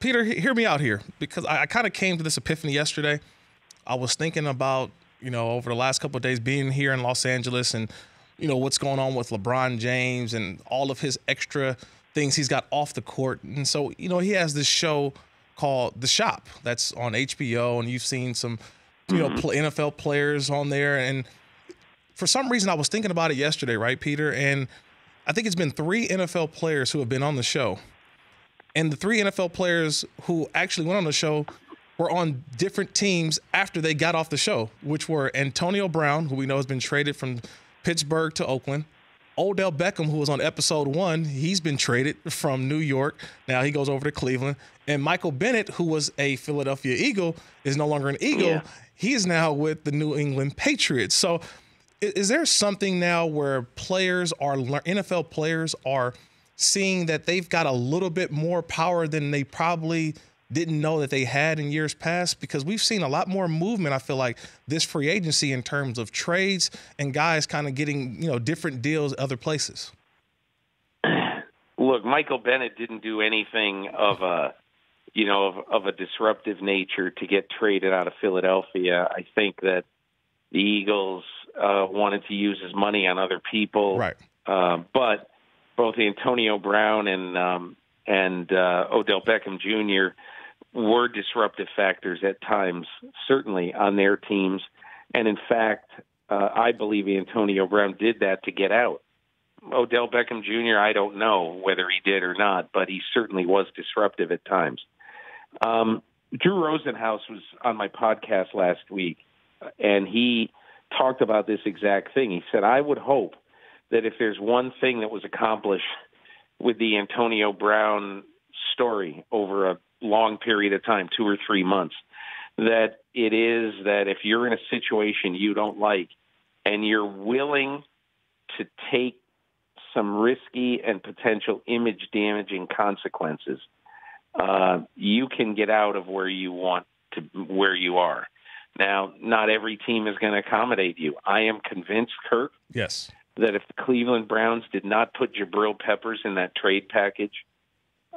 Peter, hear me out here, because I kind of came to this epiphany yesterday. I was thinking about, over the last couple of days being here in Los Angeles and, what's going on with LeBron James and all of his extra things he's got off the court. And so, he has this show called The Shop that's on HBO, and you've seen some, NFL players on there. And for some reason, I was thinking about it yesterday, right, Peter? And I think it's been 3 NFL players who have been on the show. And the 3 NFL players who actually went on the show were on different teams after they got off the show, which were Antonio Brown, who we know has been traded from Pittsburgh to Oakland. Odell Beckham, who was on episode 1, he's been traded from New York. Now he goes over to Cleveland. And Michael Bennett, who was a Philadelphia Eagle, is no longer an Eagle. Yeah. He is now with the New England Patriots. So is there something now where NFL players are seeing that they've got a little bit more power than they probably didn't know that they had in years past? Because we've seen a lot more movement, I feel like, this free agency in terms of trades and guys kind of getting, different deals other places. Look, Michael Bennett didn't do anything of a disruptive nature to get traded out of Philadelphia. I think that the Eagles wanted to use his money on other people. Right. But both Antonio Brown and Odell Beckham Jr. were disruptive factors at times, certainly on their teams. And in fact, I believe Antonio Brown did that to get out. Odell Beckham Jr., I don't know whether he did or not, but he certainly was disruptive at times. Drew Rosenhaus was on my podcast last week, and he talked about this exact thing. He said, I would hope that if there's one thing that was accomplished with the Antonio Brown story over a long period of time, 2 or 3 months, that it is that if you're in a situation you don't like and you're willing to take some risky and potential image damaging consequences, you can get out of where you want to, where you are. Now, not every team is going to accommodate you. I am convinced, Kirk, yes, that if the Cleveland Browns did not put Jabril Peppers in that trade package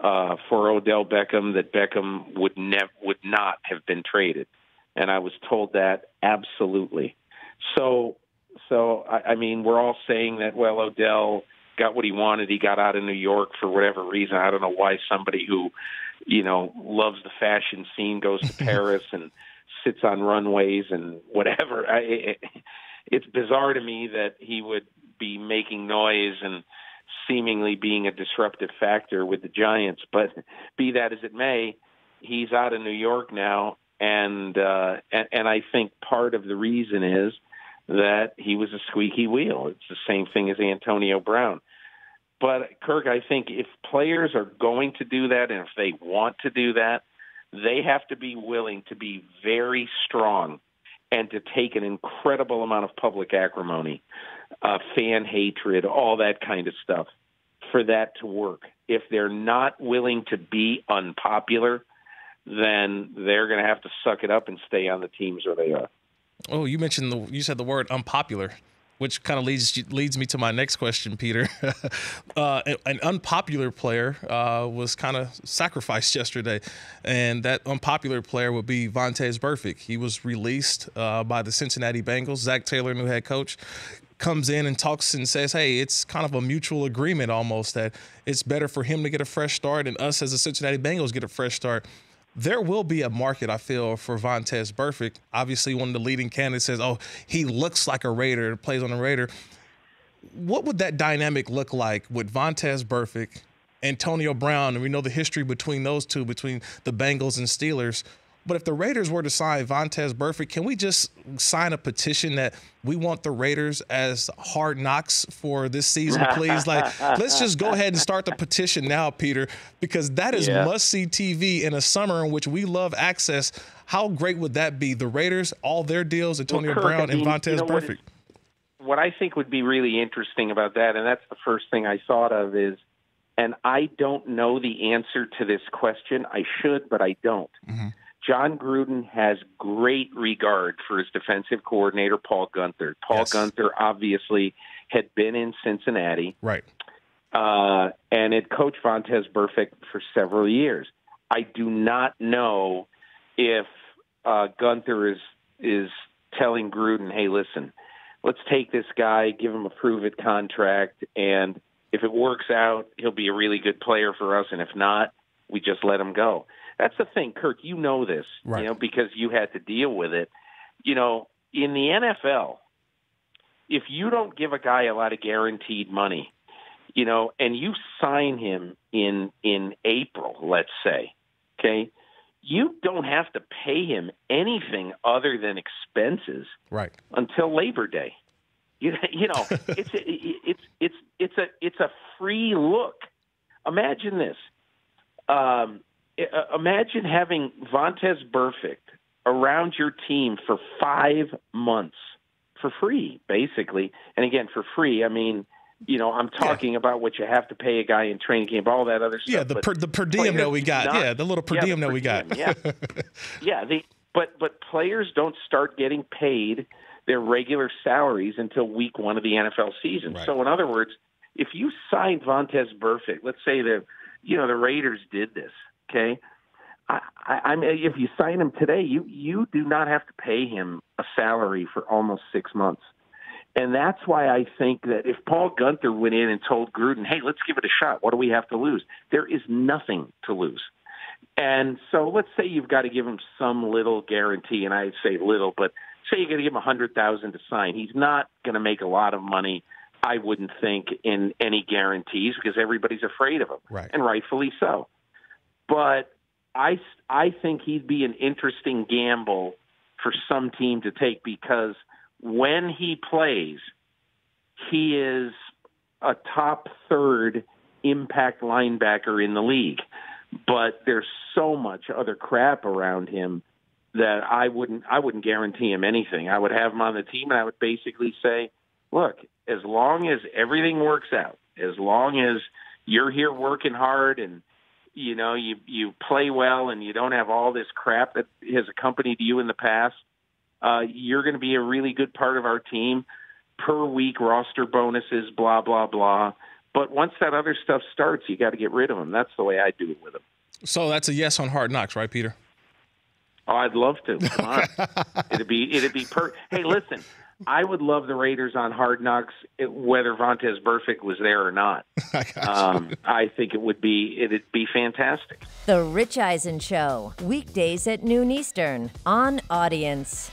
for Odell Beckham, that Beckham would not have been traded. And I was told that absolutely. So I mean, we're all saying that, well, Odell got what he wanted. He got out of New York for whatever reason. I don't know why somebody who, loves the fashion scene goes to Paris and sits on runways and whatever. It's bizarre to me that he would be making noise and seemingly being a disruptive factor with the Giants. But be that as it may, he's out of New York now, and I think part of the reason is that he was a squeaky wheel. It's the same thing as Antonio Brown. But, Kirk, I think if players are going to do that and if they want to do that, they have to be willing to be very strong and to take an incredible amount of public acrimony, fan hatred, all that kind of stuff for that to work. If they're not willing to be unpopular, then they're going to have to suck it up and stay on the teams where they are. Oh, you said the word unpopular, which kind of leads me to my next question, Peter. An unpopular player was kind of sacrificed yesterday, and that unpopular player would be Vontaze Burfict. He was released by the Cincinnati Bengals. Zach Taylor, new head coach, comes in and talks and says, hey, it's kind of a mutual agreement almost that it's better for him to get a fresh start and us as the Cincinnati Bengals get a fresh start. There will be a market, I feel, for Vontaze Burfict. Obviously, one of the leading candidates says, oh, he looks like a Raider, plays on a Raider. What would that dynamic look like with Vontaze Burfict, Antonio Brown? And we know the history between those two, between the Bengals and Steelers. But if the Raiders were to sign Vontaze Burfict, can we just sign a petition that we want the Raiders as Hard Knocks for this season, please? Like, let's just go ahead and start the petition now, Peter, because that is must-see TV in a summer in which we love access. How great would that be? The Raiders, all their deals, Antonio Brown and Vontaze Burfict. What I think would be really interesting about that, and that's the first thing I thought of is, and I don't know the answer to this question. I should, but I don't. Mm-hmm. John Gruden has great regard for his defensive coordinator, Paul Guenther. Paul Guenther obviously had been in Cincinnati. Right. And had coached Vontaze Burfict for several years. I do not know if Gunther is telling Gruden, hey, listen, let's take this guy, give him a prove-it contract, and if it works out, he'll be a really good player for us, and if not, we just let him go. That's the thing, Kirk, you know this, right. Because you had to deal with it. In the NFL, if you don't give a guy a lot of guaranteed money, and you sign him in April, let's say, okay, you don't have to pay him anything other than expenses right until Labor Day. It's a free look. Imagine this. Imagine having Vontaze Burfict around your team for 5 months for free, basically. And again, for free, I mean, I'm talking about what you have to pay a guy in training camp, all that other stuff. Yeah, the per diem that we got. The little per diem that we got. But players don't start getting paid their regular salaries until week 1 of the NFL season. Right. So in other words, if you signed Vontaze Burfict, let's say the Raiders did this, okay? I mean, if you sign him today, you do not have to pay him a salary for almost 6 months. And that's why I think that if Paul Gunther went in and told Gruden, hey, let's give it a shot, what do we have to lose? There is nothing to lose. And so let's say you've got to give him some little guarantee, and I say little, but say you're going to give him $100,000 to sign. He's not going to make a lot of money, I wouldn't think, in any guarantees because everybody's afraid of him, right. And rightfully so. But I think he'd be an interesting gamble for some team to take because when he plays, he is a top third impact linebacker in the league. But there's so much other crap around him that I wouldn't guarantee him anything. I would have him on the team, and I would basically say, look, as long as everything works out, as long as you're here working hard and you play well and you don't have all this crap that has accompanied you in the past, you're going to be a really good part of our team. Per week roster bonuses, blah, blah, blah. But once that other stuff starts, you got to get rid of them. That's the way I do it with them. So that's a yes on Hard Knocks, right, Peter? Oh, I'd love to. Come on. It'd be Hey, listen, I would love the Raiders on Hard Knocks, whether Vontaze Burfict was there or not. I think it'd be fantastic. The Rich Eisen Show, weekdays at noon Eastern on Audience.